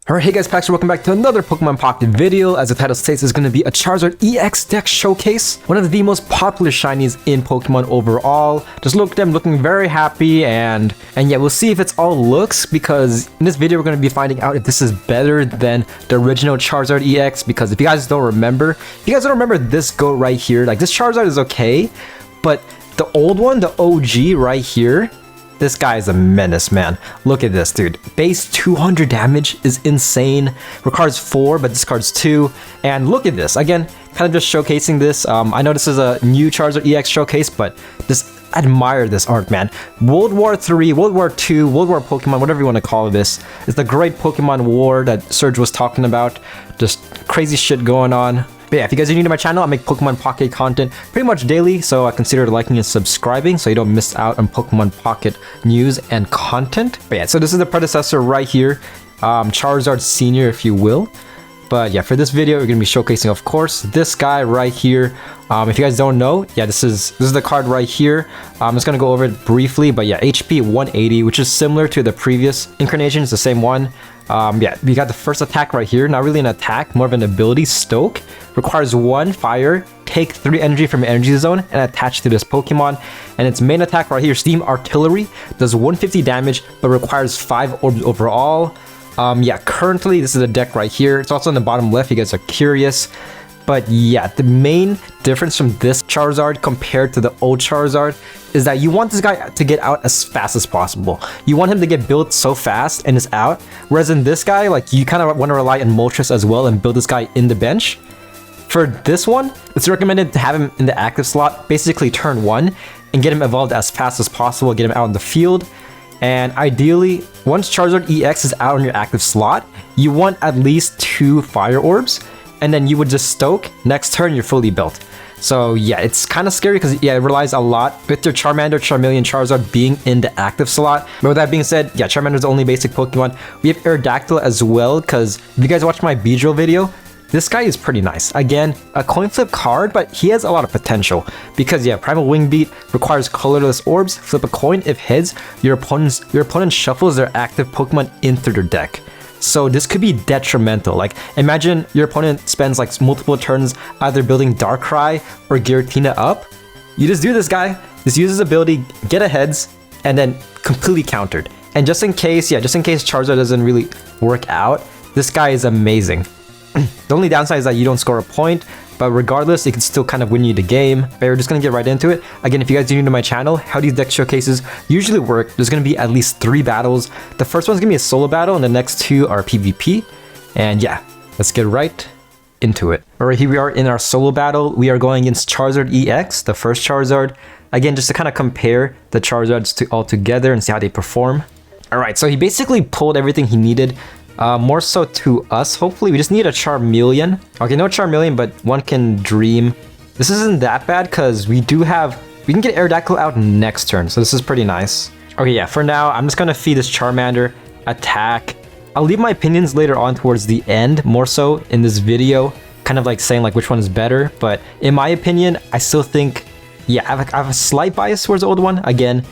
Alright, hey guys, Pax, welcome back to another Pokemon Pocket video. As the title states, it's going to be a Charizard EX deck showcase. One of the most popular shinies in Pokemon overall. Just look at them looking very happy, and yeah, we'll see if it's all looks, because in this video we're going to be finding out if this is better than the original Charizard EX, because if you guys don't remember, this goat right here, like this Charizard is okay, but the old one, the OG right here, this guy is a menace, man. Look at this, dude. Base 200 damage is insane. Requires 4, but discards 2. And look at this. Again, kind of just showcasing this. I know this is a new Charizard EX showcase, but just admire this art, man. World War 3, World War 2, World War Pokemon, whatever you want to call this. It's the great Pokemon war that Serge was talking about. Just crazy shit going on. But yeah, if you guys are new to my channel, I make Pokemon Pocket content pretty much daily, so I consider liking and subscribing so you don't miss out on Pokemon Pocket news and content. But yeah, so this is the predecessor right here, Charizard Senior, if you will. But yeah, for this video, we're going to be showcasing, of course, this guy right here. If you guys don't know, yeah, this is the card right here. I'm just going to go over it briefly, but yeah, HP 180, which is similar to the previous incarnation. It's the same one. Yeah, we got the first attack right here. Not really an attack, more of an ability. Stoke requires 1 fire, take 3 energy from your energy zone, and attach to this Pokemon. And its main attack right here, Steam Artillery, does 150 damage, but requires 5 orbs overall. Yeah, currently this is a deck right here. It's also on the bottom left. You guys are curious. But yeah, the main difference from this Charizard compared to the old Charizard is that you want this guy to get out as fast as possible. You want him to get built so fast and is out. Whereas in this guy, like, you kind of want to rely on Moltres as well and build this guy in the bench. For this one, it's recommended to have him in the active slot, basically turn 1, and get him evolved as fast as possible, get him out in the field. And ideally, once Charizard EX is out on your active slot, you want at least 2 Fire Orbs, and then you would just Stoke. Next turn, you're fully built. So yeah, it's kind of scary because yeah, it relies a lot with your Charmander, Charmeleon, Charizard being in the active slot. But with that being said, yeah, Charmander is the only basic Pokemon. We have Aerodactyl as well, because if you guys watched my Beedrill video, this guy is pretty nice. Again, a coin flip card, but he has a lot of potential. Because yeah, Primal Wing Beat requires colorless orbs. Flip a coin. If heads, your opponent shuffles their active Pokemon into their deck. So this could be detrimental. Like, imagine your opponent spends like multiple turns either building Darkrai or Giratina up. You just do this guy, just use his ability, get a heads, and then completely countered. And just in case Charizard doesn't really work out, this guy is amazing. The only downside is that you don't score a point, but regardless, it can still kind of win you the game. But we're just going to get right into it. Again, if you guys are new to my channel, how these deck showcases usually work, there's going to be at least 3 battles. The first one's going to be a solo battle, and the next 2 are PvP. And yeah, let's get right into it. Alright, here we are in our solo battle. We are going against Charizard EX, the first Charizard. Again, just to kind of compare the Charizards all together and see how they perform. Alright, so he basically pulled everything he needed. More so to us, hopefully. We just need a Charmeleon. Okay, no Charmeleon, but one can Dream. This isn't that bad because we can get Aerodactyl out next turn, so this is pretty nice. Okay, yeah, for now, I'm just gonna feed this Charmander, attack. I'll leave my opinions later on towards the end, more so in this video, kind of like saying like which one is better. But in my opinion, I still think, yeah, I have a slight bias towards the old one. Again,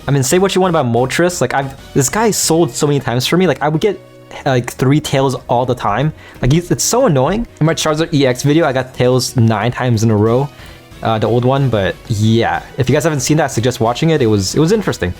I mean, say what you want about Moltres, like this guy sold so many times for me. Like, I would get like 3 tails all the time. Like, it's so annoying. In my Charizard EX video, I got tails 9 times in a row, the old one. But yeah, if you guys haven't seen that, I suggest watching it. It was interesting.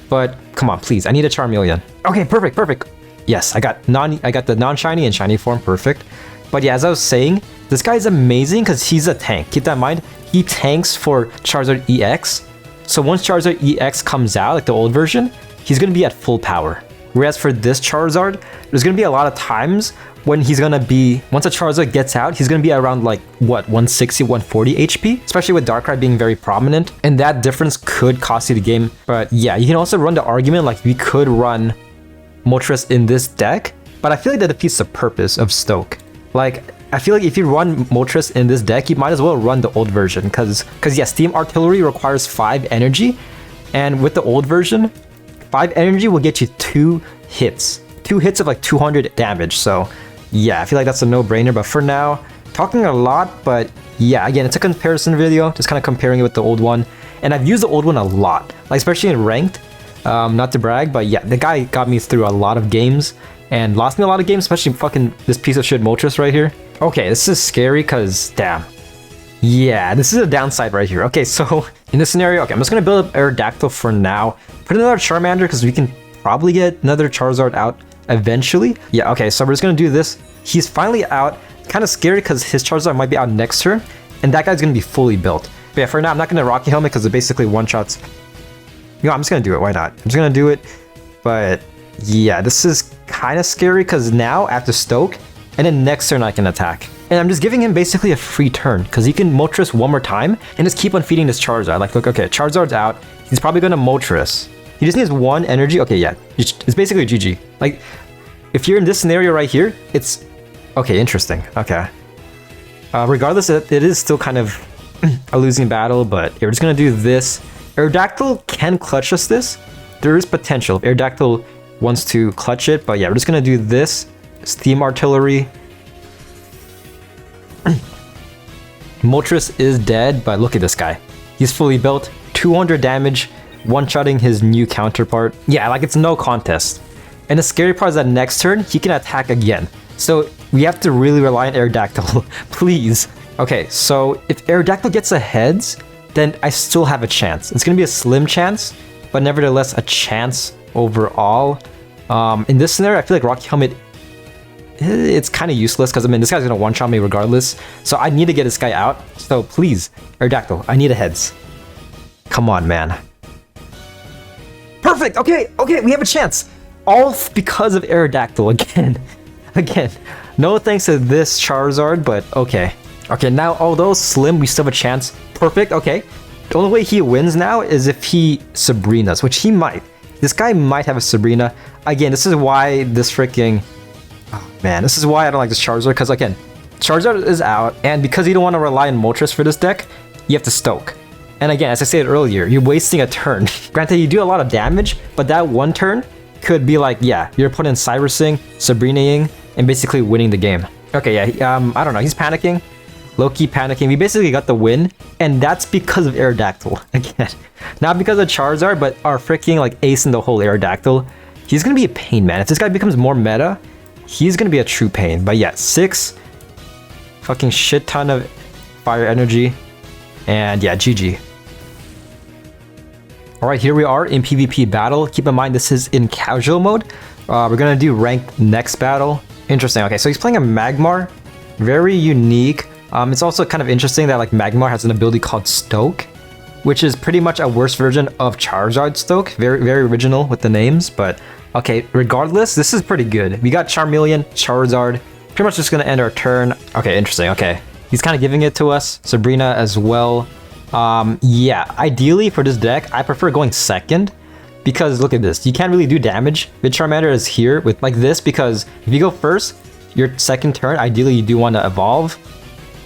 But come on, please, I need a Charmeleon. Okay, perfect. Yes, I got the non-shiny and shiny form, perfect. But yeah, as I was saying, this guy is amazing because he's a tank. Keep that in mind. He tanks for Charizard EX. So once Charizard EX comes out, like the old version, he's going to be at full power. Whereas for this Charizard, there's going to be a lot of times when he's going to be, once a Charizard gets out, he's going to be around like, what, 160, 140 HP? Especially with Darkrai being very prominent. And that difference could cost you the game. But yeah, you can also run the argument like we could run Moltres in this deck. But I feel like that defeats the purpose of Stoke. Like, I feel like if you run Moltres in this deck, you might as well run the old version, because yeah, Steam Artillery requires 5 energy, and with the old version, 5 energy will get you 2 hits. 2 hits of like 200 damage, so yeah, I feel like that's a no-brainer. But for now, talking a lot, but yeah, again, it's a comparison video, just kind of comparing it with the old one, and I've used the old one a lot, like especially in ranked. Not to brag, but yeah, the guy got me through a lot of games. and lost me a lot of games, especially fucking this piece of shit Moltres right here. Okay, this is scary because, damn. Yeah, this is a downside right here. Okay, so in this scenario, okay, I'm just gonna build up Aerodactyl for now. Put another Charmander because we can probably get another Charizard out eventually. Yeah, okay, so we're just gonna do this. He's finally out. Kind of scary because his Charizard might be out next turn, and that guy's gonna be fully built. But yeah, for now, I'm not gonna Rocky Helmet because it basically one-shots. You know, I'm just gonna do it. Why not? I'm just gonna do it. But yeah, this is kind of scary because now I have to Stoke, and then next turn I can attack. And I'm just giving him basically a free turn because he can Moltres one more time and just keep on feeding this Charizard. Like, look, okay, Charizard's out. He's probably gonna Moltres. He just needs one energy. Okay, yeah, it's basically GG. Like, if you're in this scenario right here, it's okay. Interesting. Okay. Regardless, it is still kind of a losing battle, but yeah, we're just gonna do this. Aerodactyl can clutch us this. There is potential if Aerodactyl wants to clutch it, but yeah, we're just gonna do this. Steam Artillery. Moltres is dead, but look at this guy. He's fully built, 200 damage, one-shotting his new counterpart. Yeah, like it's no contest. And the scary part is that next turn, he can attack again. So we have to really rely on Aerodactyl, please. Okay, so if Aerodactyl gets a heads, then I still have a chance. It's gonna be a slim chance, but nevertheless a chance overall. In this scenario, I feel like Rocky Helmet, it's kind of useless because I mean this guy's gonna one-shot me regardless. So I need to get this guy out. So please, Aerodactyl, I need a heads. Come on, man. Perfect. Okay, we have a chance. All because of Aerodactyl again. Again, no thanks to this Charizard, but okay. Okay, now although slim, we still have a chance. Perfect. Okay. The only way he wins now is if he Sabrinas, which he might. This guy might have a Sabrina. Again, this is why this freaking... Oh, man, this is why I don't like this Charizard, because again, Charizard is out, and because you don't want to rely on Moltres for this deck, you have to Stoke. And again, as I said earlier, you're wasting a turn. Granted, you do a lot of damage, but that one turn could be like, yeah, you're putting Cyrusing, Sabrina-ing, and basically winning the game. Okay, yeah, I don't know, he's panicking. Low-key panicking. We basically got the win, and that's because of Aerodactyl. Again, not because of Charizard, but our freaking like ace in the whole Aerodactyl. He's gonna be a pain, man. If this guy becomes more meta, he's gonna be a true pain. But yeah, 6 fucking shit ton of fire energy, and yeah, GG. All right, here we are in PvP battle. Keep in mind this is in casual mode. We're gonna do ranked next battle. Interesting. Okay, so he's playing a Magmar, very unique. It's also kind of interesting that like Magmar has an ability called Stoke, which is pretty much a worse version of Charizard Stoke. Very, very original with the names, but okay, regardless, this is pretty good. We got Charmeleon, Charizard, pretty much just gonna end our turn. Okay, interesting, okay. He's kind of giving it to us, Sabrina as well. Yeah, ideally for this deck, I prefer going second, because look at this, you can't really do damage with Charmander is here with like this, because if you go first, your second turn, ideally you do want to evolve.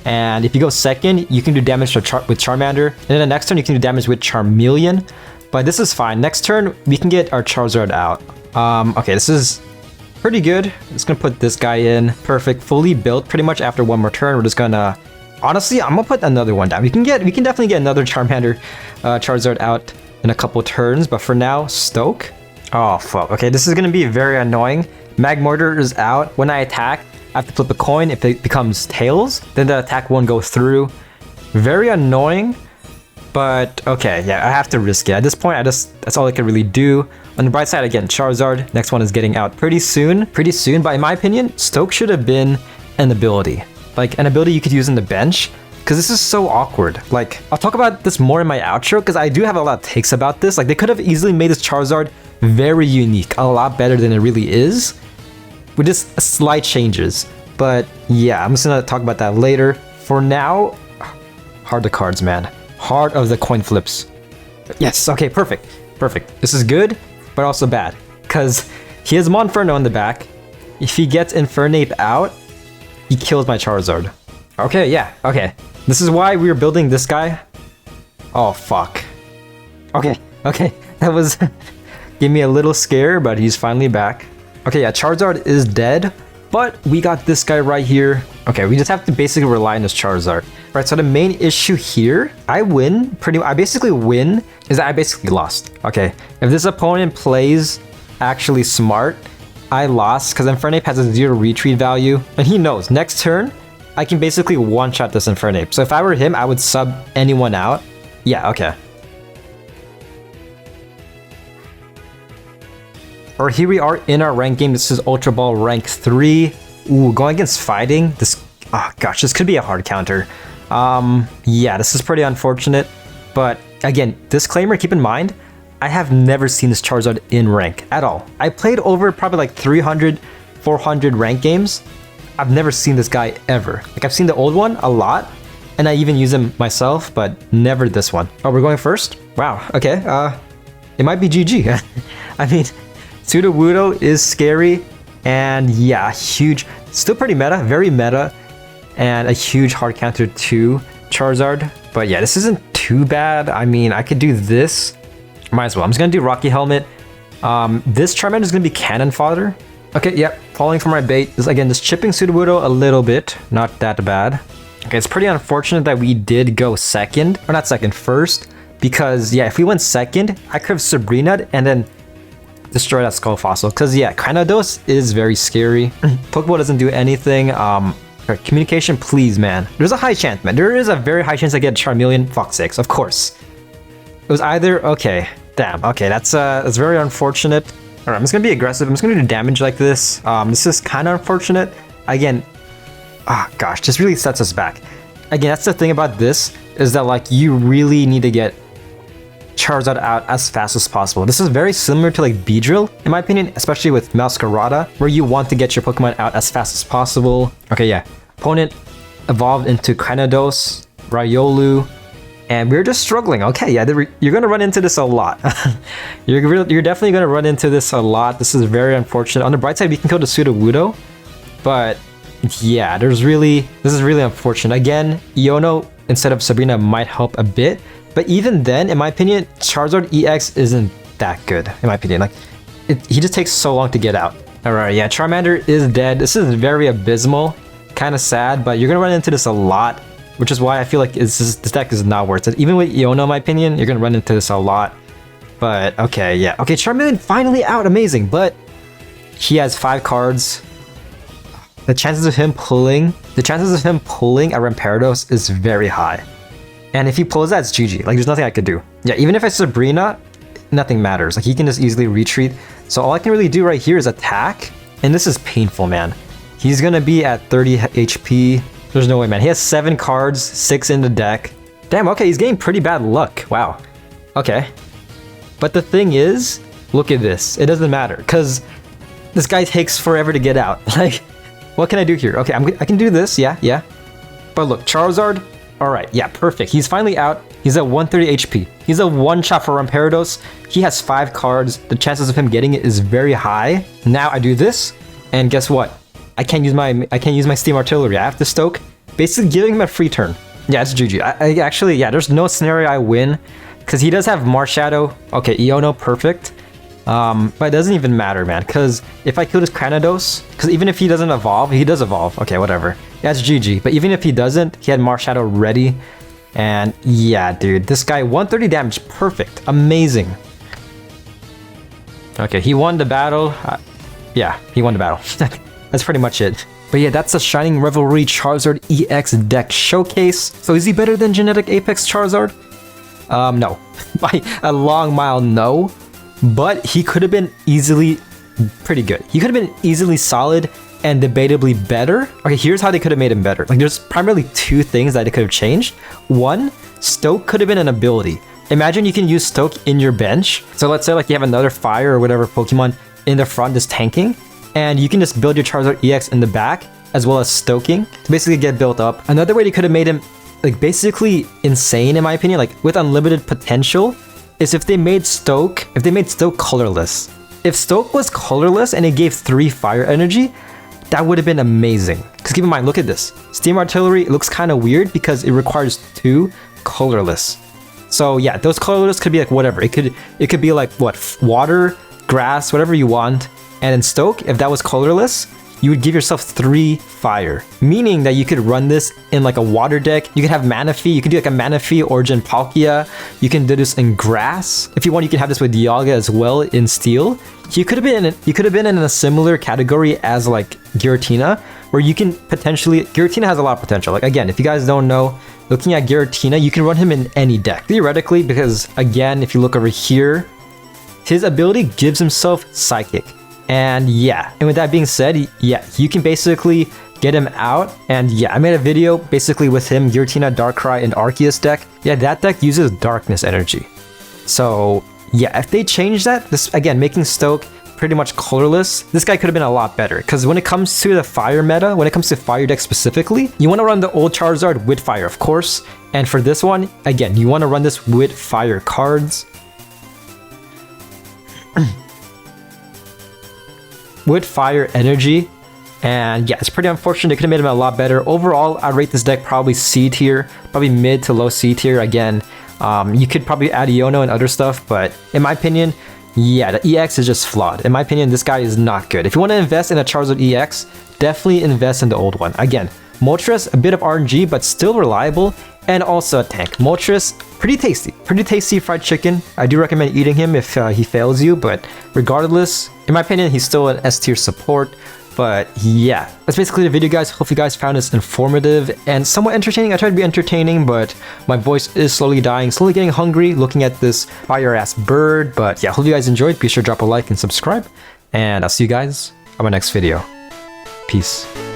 And if you go second, you can do damage with Charmander. And then the next turn, you can do damage with Charmeleon. But this is fine. Next turn, we can get our Charizard out. Okay, this is pretty good. I'm just gonna put this guy in. Perfect. Fully built pretty much after one more turn. We're just gonna... Honestly, I'm gonna put another one down. We can definitely get another Charmander Charizard out in a couple turns. But for now, Stoke. Oh, fuck. Okay, this is gonna be very annoying. Magmortar is out. When I attack, I have to flip a coin. If it becomes tails, then the attack won't go through. Very annoying, but okay, yeah, I have to risk it. At this point, that's all I can really do. On the bright side, again, Charizard, next one is getting out pretty soon, but in my opinion, Stoke should have been an ability. Like, an ability you could use in the bench, because this is so awkward. Like, I'll talk about this more in my outro, because I do have a lot of takes about this. Like, they could have easily made this Charizard very unique, a lot better than it really is, with just slight changes. But yeah, I'm just gonna talk about that later. For now, heart of the cards, man. Heart of the coin flips. Yes, okay, perfect. This is good, but also bad, because he has Monferno in the back. If he gets Infernape out, he kills my Charizard. Okay, yeah, okay. This is why we were building this guy. Oh, fuck. Okay, that was... gave me a little scare, but he's finally back. Okay, yeah, Charizard is dead, but we got this guy right here. Okay, we just have to basically rely on this Charizard. Right, so the main issue here, I basically win, is that I basically lost. Okay, if this opponent plays actually smart, I lost because Infernape has a 0 retreat value. And he knows, next turn, I can basically one-shot this Infernape. So if I were him, I would sub anyone out. Yeah, okay. Alright, here we are in our rank game. This is Ultra Ball rank 3. Ooh, going against fighting. This, oh gosh, this could be a hard counter. Yeah, this is pretty unfortunate. But again, disclaimer, keep in mind, I have never seen this Charizard in rank at all. I played over probably like 300, 400 rank games. I've never seen this guy ever. Like I've seen the old one a lot, and I even use him myself, but never this one. Oh, we're going first? Wow, okay. It might be GG. I mean, Sudowoodo is scary, and yeah, huge. Still pretty meta, very meta, and a huge hard counter to Charizard. But yeah, this isn't too bad. I mean, I could do this. Might as well. I'm just gonna do Rocky Helmet. This Charmander is gonna be cannon fodder. Okay, yep, falling for my bait. Again, just chipping Sudowoodo a little bit. Not that bad. Okay, it's pretty unfortunate that we did go second. Or not second, first. Because, yeah, if we went second, I could have Sabrina'd and then destroy that Skull Fossil. Because, yeah, Kynados is very scary. Pokeball doesn't do anything. Communication, please, man. There's a high chance, man. There is a very high chance I get Charmeleon. Fuck's sakes, of course. It was either... Okay, damn. Okay, that's very unfortunate. Alright, I'm just gonna be aggressive. I'm just gonna do damage like this. This is kind of unfortunate. Again, oh gosh, this really sets us back. Again, that's the thing about this, is that like you really need to get Charizard out as fast as possible. This is very similar to like Beedrill, in my opinion, especially with Meowscarada, where you want to get your Pokemon out as fast as possible. Okay, yeah. Opponent evolved into Kynados, Riolu, and we're just struggling. Okay, yeah, you're gonna run into this a lot. You're definitely gonna run into this a lot. This is very unfortunate. On the bright side, we can kill the Sudowoodo, but yeah, this is really unfortunate. Again, Iono instead of Sabrina might help a bit, but even then, in my opinion, Charizard EX isn't that good. In my opinion, like he just takes so long to get out. All right, yeah, Charmander is dead. This is very abysmal, kind of sad, but you're gonna run into this a lot. Which is why I feel like this deck is not worth it. Even with Iono, in my opinion, you're gonna run into this a lot. But okay, yeah. Okay, Charmeleon finally out, amazing. But he has 5 cards. The chances of him pulling a Rampardos is very high. And if he pulls that, it's GG. Like there's nothing I could do. Yeah, even if it's Sabrina, nothing matters. Like he can just easily retreat. So all I can really do right here is attack. And this is painful, man. He's gonna be at 30 HP. There's no way, man. He has 7 cards, 6 in the deck. Damn, okay, he's getting pretty bad luck. Wow. Okay. But the thing is, look at this. It doesn't matter, because this guy takes forever to get out. Like, what can I do here? Okay, I can do this, yeah. But look, Charizard, alright, yeah, perfect. He's finally out. He's at 130 HP. He's a one-shot for Rampardos. He has 5 cards. The chances of him getting it is very high. Now I do this, and guess what? I can't use my Steam Artillery. I have to Stoke, basically giving him a free turn. Yeah, it's GG. I actually, yeah, there's no scenario I win, because he does have Marshadow. Okay, Iono, perfect. But it doesn't even matter, man, because if I kill this Kynados, because even if he doesn't evolve, he does evolve. Okay, whatever. Yeah, it's GG. But even if he doesn't, he had Marshadow ready. And yeah, dude, this guy, 130 damage, perfect, amazing. Okay, he won the battle. Yeah, he won the battle. That's pretty much it. But yeah, that's a Shining Revelry Charizard EX deck showcase. So is he better than Genetic Apex Charizard? No. By a long mile, no. But he could have been easily pretty good. He could have been easily solid and debatably better. Okay, here's how they could have made him better. Like there's primarily 2 things that they could have changed. 1, Stoke could have been an ability. Imagine you can use Stoke in your bench. So let's say like you have another Fire or whatever Pokemon in the front just tanking. And you can just build your Charizard EX in the back, as well as stoking, to basically get built up. Another way they could have made him, like, basically insane, in my opinion, like, with unlimited potential, is if they made Stoke colorless. If Stoke was colorless and it gave 3 fire energy, that would have been amazing. Because keep in mind, look at this. Steam Artillery looks kind of weird because it requires 2 colorless. So yeah, those colorless could be like whatever. It could be like, what, water, grass, whatever you want. And in Stoke, if that was colorless, you would give yourself 3 fire, meaning that you could run this in like a water deck. You could have Manaphy, you could do like a Manaphy Origin Palkia. You can do this in grass. If you want, you can have this with Dialga as well in steel. You could have been in a similar category as like Giratina, where you can potentially, Giratina has a lot of potential. Like again, if you guys don't know, looking at Giratina, you can run him in any deck theoretically, because again, if you look over here, his ability gives himself Psychic. And yeah, and with that being said, yeah, you can basically get him out. And yeah, I made a video basically with him, Giratina, Darkrai, and Arceus deck. Yeah, that deck uses darkness energy. So yeah, if they change that, this again, making Stoke pretty much colorless, this guy could have been a lot better. Because when it comes to the fire meta, when it comes to fire deck specifically, you want to run the old Charizard with fire, of course. And for this one, again, you want to run this with fire cards. With fire energy. And yeah, it's pretty unfortunate. They could have made him a lot better. Overall, I rate this deck probably C tier, probably mid to low C tier. Again, you could probably add Iono and other stuff, but in my opinion, yeah, the EX is just flawed. In my opinion, this guy is not good. If you want to invest in a Charizard EX, definitely invest in the old one. Again, Moltres, a bit of RNG, but still reliable, and also a tank. Moltres, pretty tasty fried chicken. I do recommend eating him if he fails you, but regardless, in my opinion, he's still an S tier support. But yeah, that's basically the video, guys. Hope you guys found this informative and somewhat entertaining. I tried to be entertaining, but my voice is slowly dying, slowly getting hungry looking at this fire-ass bird. But yeah, hope you guys enjoyed. Be sure to drop a like and subscribe, and I'll see you guys on my next video. Peace.